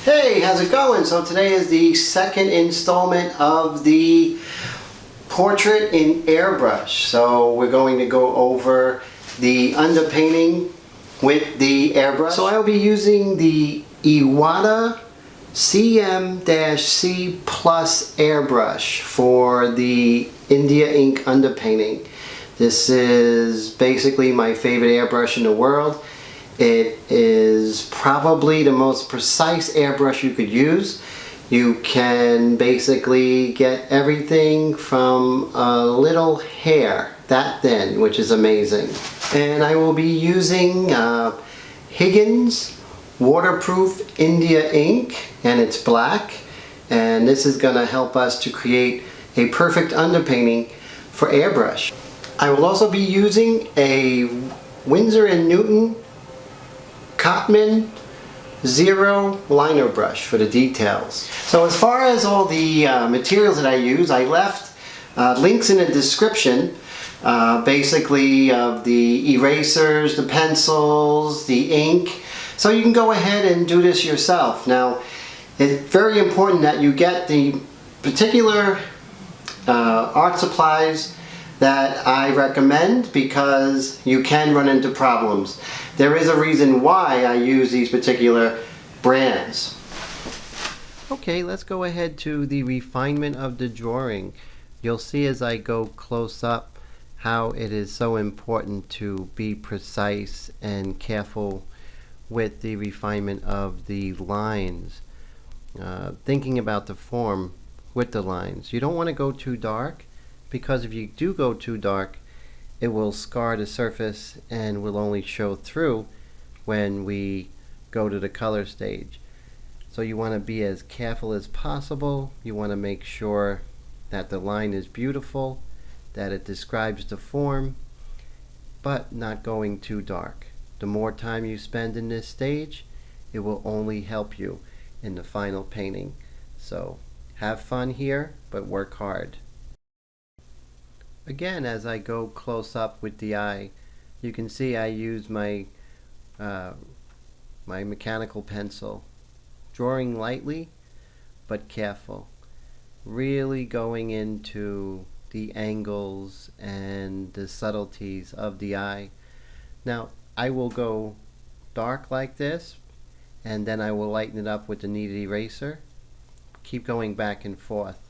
Hey, how's it going? So today is the second installment of the portrait in airbrush. So we're going to go over the underpainting with the airbrush. So I'll be using the Iwata CM-C Plus airbrush for the India ink underpainting. This is basically my favorite airbrush in the world. It is probably the most precise airbrush you could use. You can basically get everything from a little hair that thin, which is amazing. And I will be using Higgins waterproof India ink, and it's black, and this is going to help us to create a perfect underpainting for airbrush. I will also be using a Winsor & Newton Cotman Zero liner brush for the details. So as far as all the materials that I use, I left links in the description basically of the erasers, the pencils, the ink, so you can go ahead and do this yourself. Now it's very important that you get the particular art supplies that I recommend, because you can run into problems. There is a reason why I use these particular brands. Okay, let's go ahead to the refinement of the drawing. You'll see as I go close up how it is so important to be precise and careful with the refinement of the lines. Thinking about the form with the lines. You don't want to go too dark, because if you do go too dark, it will scar the surface and will only show through when we go to the color stage. So you want to be as careful as possible. You want to make sure that the line is beautiful, that it describes the form, but not going too dark. The more time you spend in this stage, it will only help you in the final painting. So have fun here, but work hard. Again, as I go close up with the eye, you can see I use my my mechanical pencil, drawing lightly but careful, really going into the angles and the subtleties of the eye. Now I will go dark like this, and then I will lighten it up with the kneaded eraser. Keep going back and forth.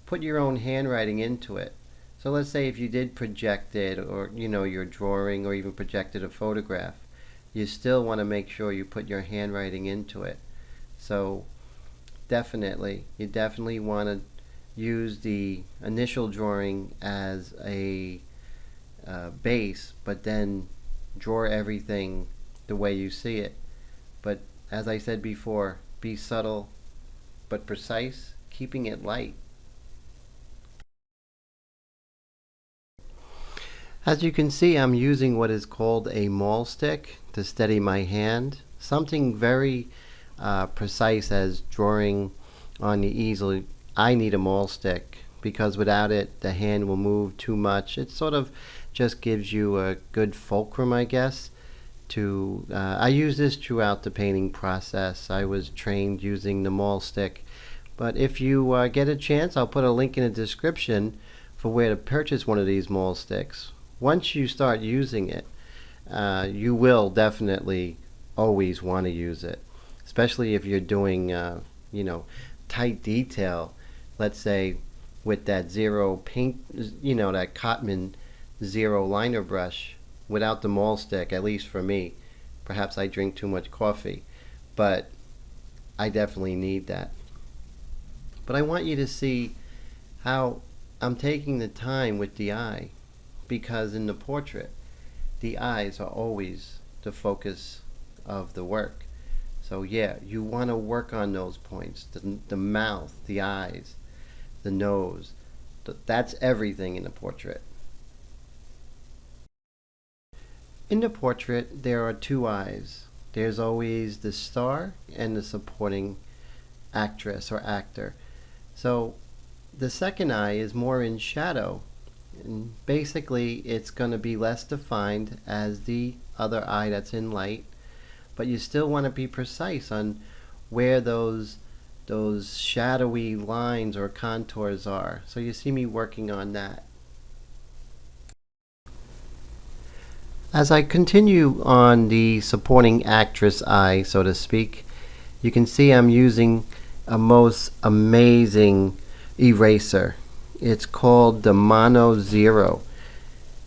Put your own handwriting into it. So let's say if you did project it, or your drawing, or even projected a photograph, you still want to make sure you put your handwriting into it. So you definitely want to use the initial drawing as a base, but then draw everything the way you see it. But as I said before, be subtle but precise, keeping it light. As you can see, I'm using what is called a maul stick to steady my hand. Something very precise as drawing on the easel. I need a maul stick, because without it the hand will move too much. It sort of just gives you a good fulcrum, I guess. I use this throughout the painting process. I was trained using the maul stick. But if you get a chance, I'll put a link in the description for where to purchase one of these maul sticks. Once you start using it, you will definitely always want to use it, especially if you're doing tight detail. Let's say with that zero paint, that Cotman Zero liner brush, without the maul stick, at least for me. Perhaps I drink too much coffee, but I definitely need that. But I want you to see how I'm taking the time with the eye, because in the portrait, the eyes are always the focus of the work. So yeah, you want to work on those points, the mouth, the eyes, the nose. That's everything in the portrait. In the portrait, there are two eyes. There's always the star and the supporting actress or actor. So the second eye is more in shadow, and basically it's going to be less defined as the other eye that's in light, but you still want to be precise on where those shadowy lines or contours are. So you see me working on that. As I continue on the supporting actress eye, so to speak, you can see I'm using a most amazing eraser. It's called the Mono Zero.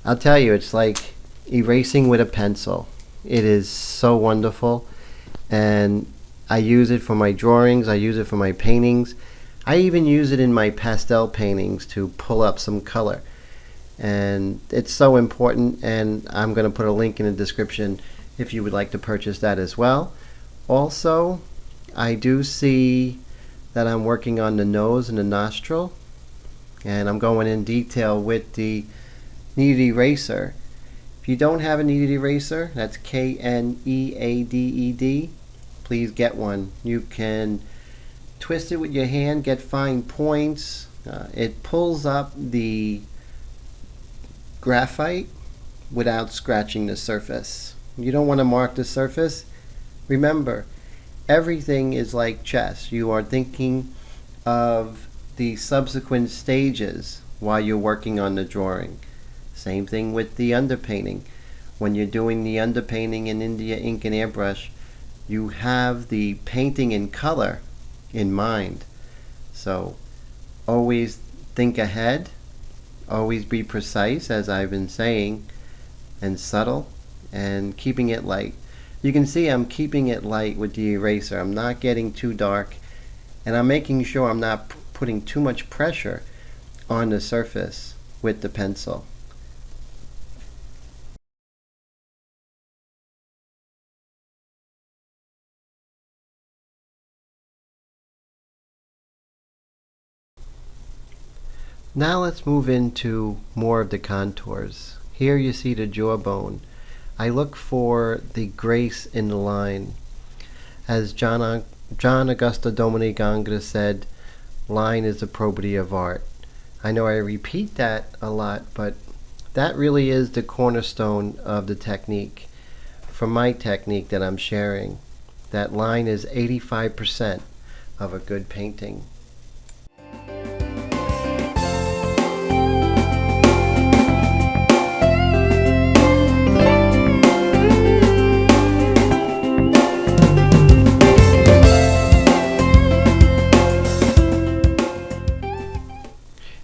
I'll tell you, it's like erasing with a pencil. It is so wonderful, and I use it for my drawings, I use it for my paintings. I even use it in my pastel paintings to pull up some color. And it's so important, and I'm going to put a link in the description if you would like to purchase that as well. Also, I do see that I'm working on the nose and the nostril, and I'm going in detail with the kneaded eraser. If you don't have a kneaded eraser, that's Kneaded, please get one. You can twist it with your hand, get fine points. It pulls up the graphite without scratching the surface. You don't want to mark the surface. Remember, everything is like chess. You are thinking of the subsequent stages while you're working on the drawing. Same thing with the underpainting. When you're doing the underpainting in India ink and airbrush, you have the painting in color in mind. So always think ahead. Always be precise, as I've been saying, and subtle, and keeping it light. You can see I'm keeping it light with the eraser. I'm not getting too dark, and I'm making sure I'm not putting too much pressure on the surface with the pencil. Now let's move into more of the contours. Here you see the jawbone. I look for the grace in the line. As John Augusto Dominic Angra said, line is the probity of art. I know I repeat that a lot, but that really is the cornerstone of the technique. For my technique that I'm sharing, that line is 85% of a good painting.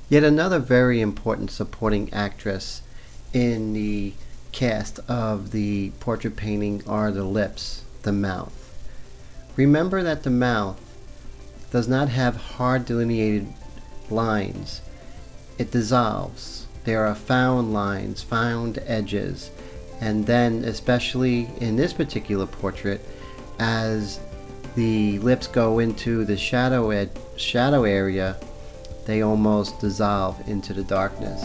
Yet another very important supporting actress in the cast of the portrait painting are the lips, the mouth. Remember that the mouth does not have hard delineated lines. It dissolves. There are found lines, found edges, and then especially in this particular portrait, as the lips go into the shadow area, they almost dissolve into the darkness.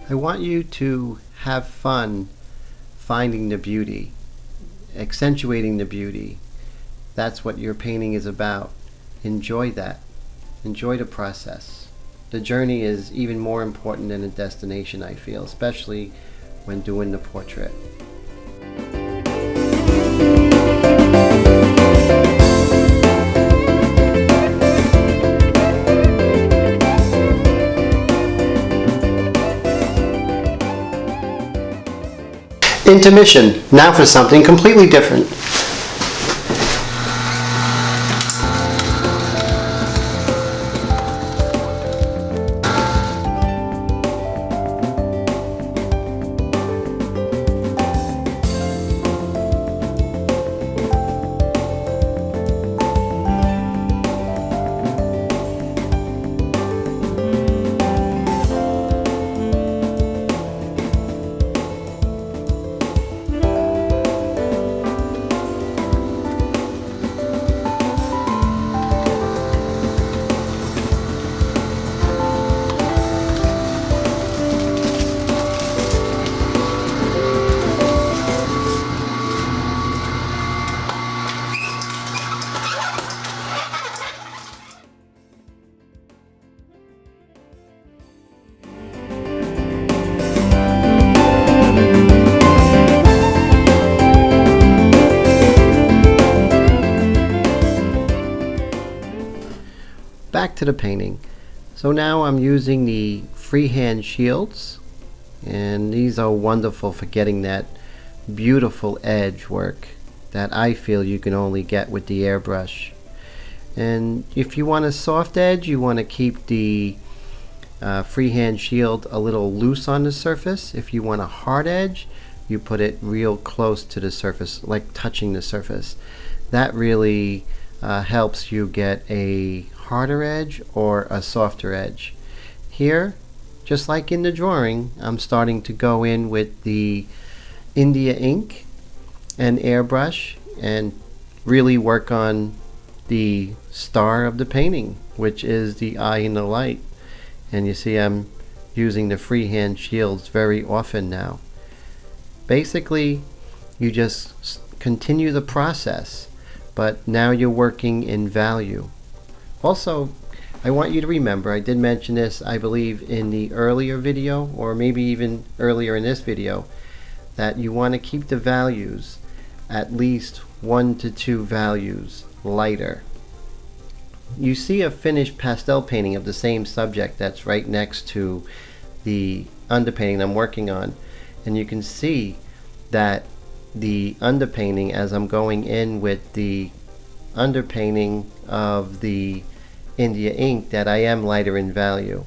I want you to have fun finding the beauty, accentuating the beauty. That's what your painting is about. Enjoy that. Enjoy the process. The journey is even more important than the destination, I feel, especially when doing the portrait. Intermission. Now for something completely different. to the painting. So now I'm using the freehand shields, and these are wonderful for getting that beautiful edge work that I feel you can only get with the airbrush. And if you want a soft edge, you want to keep the freehand shield a little loose on the surface. If you want a hard edge, you put it real close to the surface, like touching the surface. That really helps you get a harder edge or a softer edge. Here, just like in the drawing, I'm starting to go in with the India ink and airbrush and really work on the star of the painting, which is the eye in the light. And you see I'm using the freehand shields very often now. Basically, you just continue the process, but now you're working in value. Also, I want you to remember, I did mention this, I believe, in the earlier video, or maybe even earlier in this video, that you want to keep the values at least 1 to 2 values lighter. You see a finished pastel painting of the same subject that's right next to the underpainting I'm working on, and you can see that the underpainting, as I'm going in with the underpainting of the India ink, that I am lighter in value.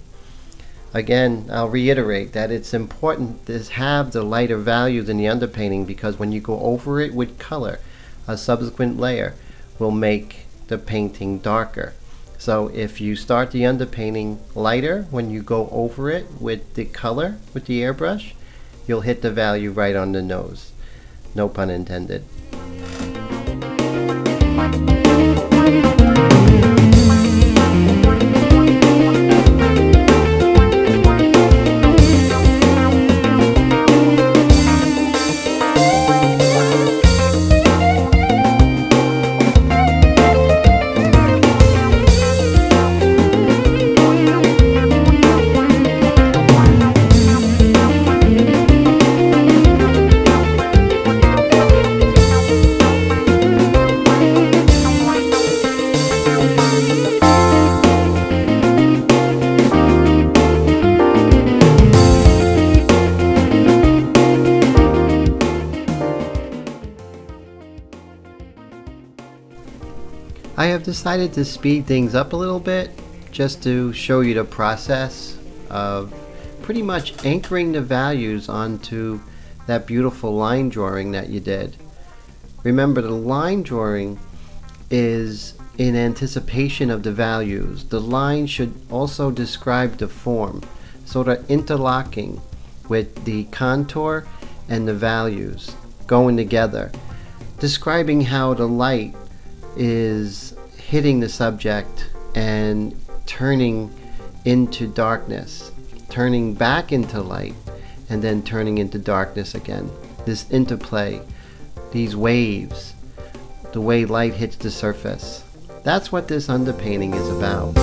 Again, I'll reiterate that it's important to have the lighter values in the underpainting, because when you go over it with color, a subsequent layer will make the painting darker. So if you start the underpainting lighter, when you go over it with the color, with the airbrush, you'll hit the value right on the nose. No pun intended. I have decided to speed things up a little bit just to show you the process of pretty much anchoring the values onto that beautiful line drawing that you did. Remember, the line drawing is in anticipation of the values. The line should also describe the form, so they're interlocking with the contour and the values going together, describing how the light is hitting the subject and turning into darkness, turning back into light, and then turning into darkness again. This interplay, these waves, the way light hits the surface. That's what this underpainting is about.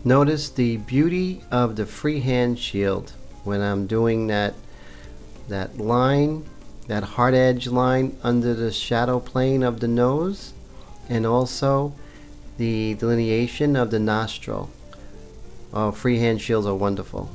Notice the beauty of the freehand shield when I'm doing that line, that hard edge line under the shadow plane of the nose, and also the delineation of the nostril. Oh, freehand shields are wonderful.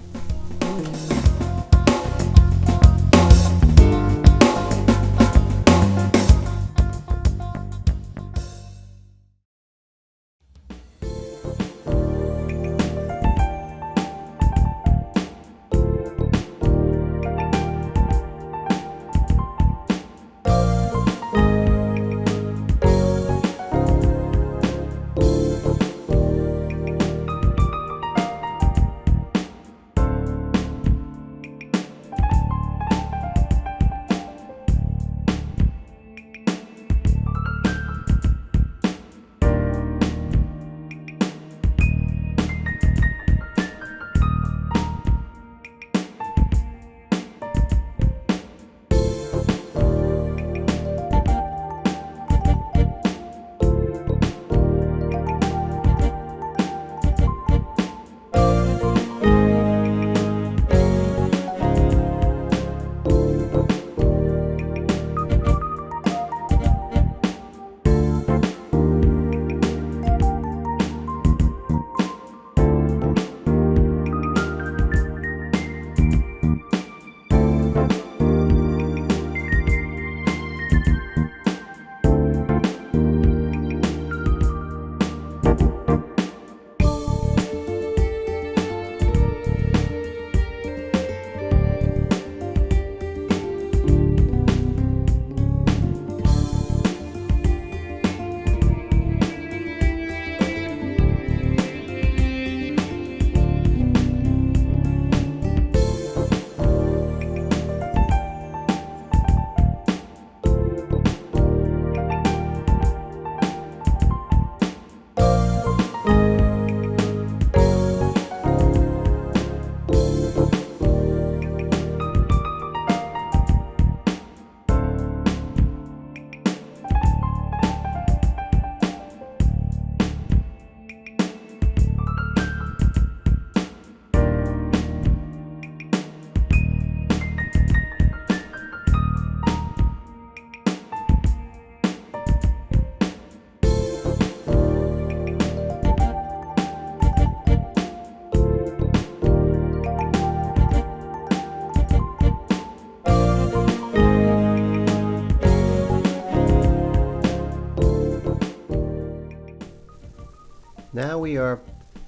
Now we are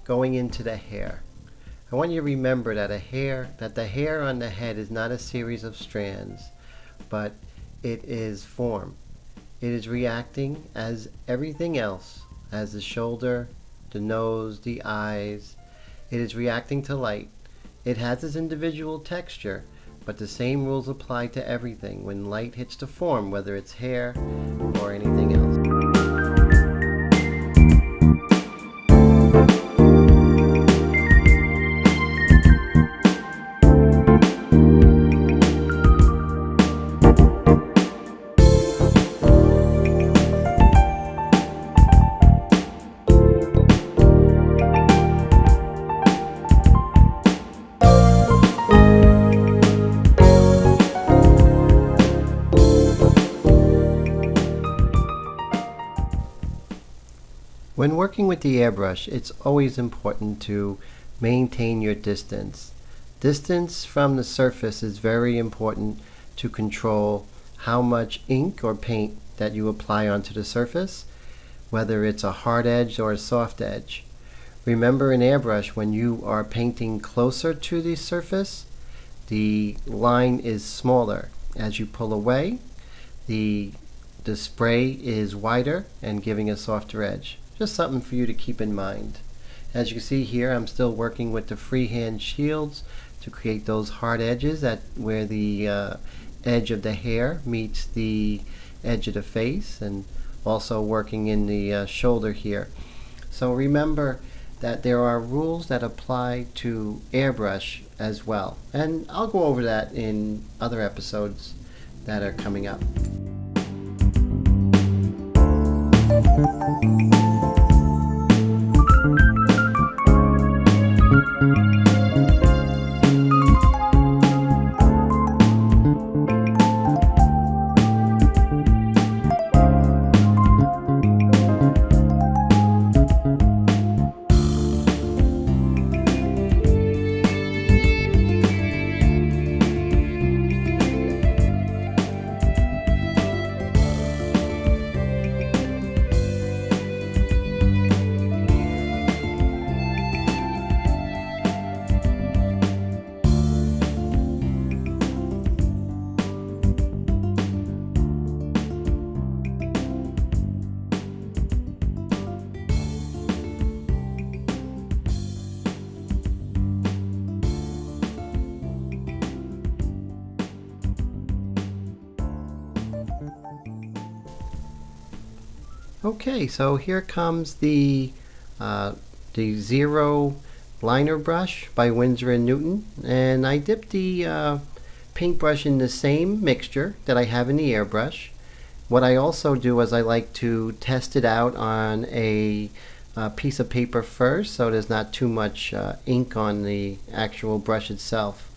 going into the hair. I want you to remember that the hair on the head is not a series of strands, but it is form. It is reacting as everything else, as the shoulder, the nose, the eyes. It is reacting to light. It has its individual texture, but the same rules apply to everything when light hits the form, whether it's hair or anything else. When working with the airbrush, it's always important to maintain your distance. Distance from the surface is very important to control how much ink or paint that you apply onto the surface, whether it's a hard edge or a soft edge. Remember in airbrush, when you are painting closer to the surface, the line is smaller. As you pull away, the spray is wider and giving a softer edge. Just something for you to keep in mind. As you can see here, I'm still working with the freehand shields to create those hard edges at where the edge of the hair meets the edge of the face, and also working in the shoulder here. So remember that there are rules that apply to airbrush as well, and I'll go over that in other episodes that are coming up. Okay, so here comes the Zero liner brush by Winsor & Newton, and I dipped the paintbrush in the same mixture that I have in the airbrush. What I also do is I like to test it out on a piece of paper first, so there's not too much ink on the actual brush itself.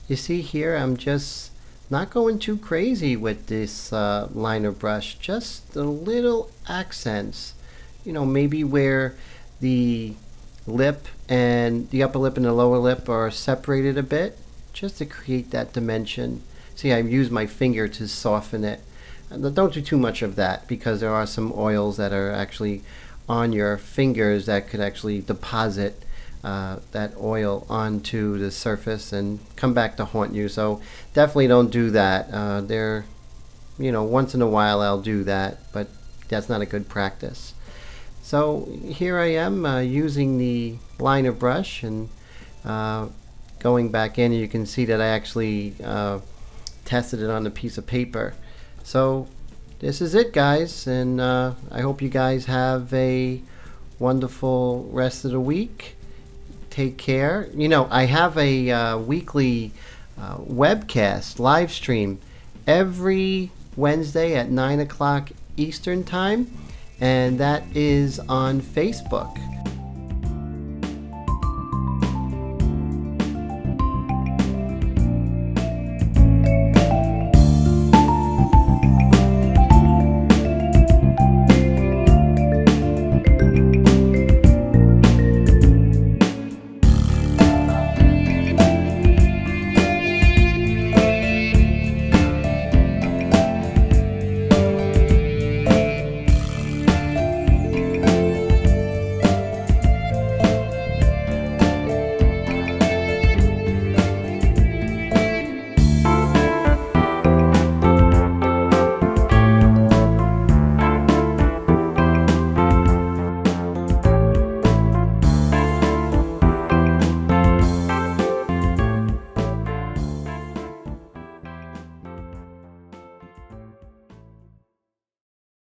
You see here, I'm just not going too crazy with this liner brush, just the little accents, maybe where the lip and the upper lip and the lower lip are separated a bit, just to create that dimension. See, I use my finger to soften it. Don't do too much of that, because there are some oils that are actually on your fingers that could actually deposit that oil onto the surface and come back to haunt you. So definitely don't do that. Once in a while I'll do that, but that's not a good practice. So here I am using the liner brush and going back in, and you can see that I actually tested it on a piece of paper. So this is it, guys, and I hope you guys have a wonderful rest of the week. Take care. I have a weekly webcast live stream every Wednesday at 9 o'clock Eastern Time, and that is on Facebook.